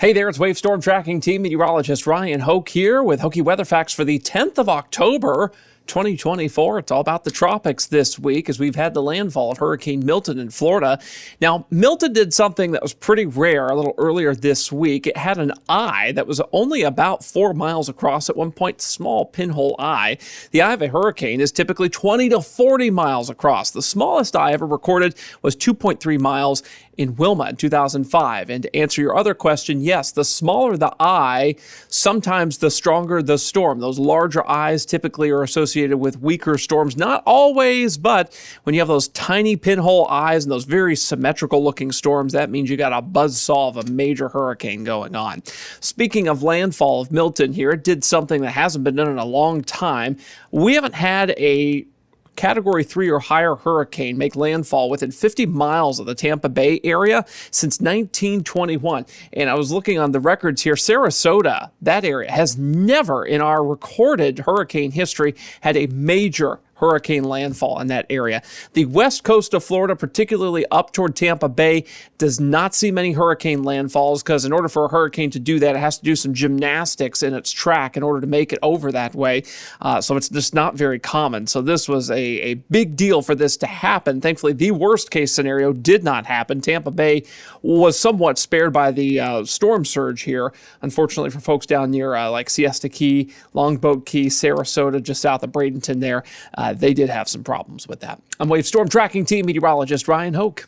Hey there, it's Wave Storm Tracking Team Meteorologist Ryan Hoke here with Hokey weather facts for the 10th of October, 2024. It's all about the tropics this week as we've had the landfall of Hurricane Milton in Florida. Now, Milton did something that was pretty rare a little earlier this week. It had an eye that was only about 4 miles across at one point, small pinhole eye. The eye of a hurricane is typically 20 to 40 miles across. The smallest eye ever recorded was 2.3 miles in Wilma in 2005. And to answer your other question, yes, the smaller the eye, sometimes the stronger the storm. Those larger eyes typically are associated with weaker storms. Not always, but when you have those tiny pinhole eyes and those very symmetrical looking storms, that means you got a buzzsaw of a major hurricane going on. Speaking of landfall of Milton here, it did something that hasn't been done in a long time. We haven't had a Category 3 or higher hurricane make landfall within 50 miles of the Tampa Bay area since 1921. And I was looking on the records here. Sarasota, that area, has never in our recorded hurricane history had a major hurricane landfall in that area. The west coast of Florida, particularly up toward Tampa Bay, does not see many hurricane landfalls because in order for a hurricane to do that, it has to do some gymnastics in its track in order to make it over that way. So it's just not very common. So this was a big deal for this to happen. Thankfully, the worst case scenario did not happen. Tampa Bay was somewhat spared by the storm surge here. Unfortunately for folks down near like Siesta Key, Longboat Key, Sarasota, just south of Bradenton there, they did have some problems with that. I'm Wave Storm Tracking Team Meteorologist Ryan Hoke.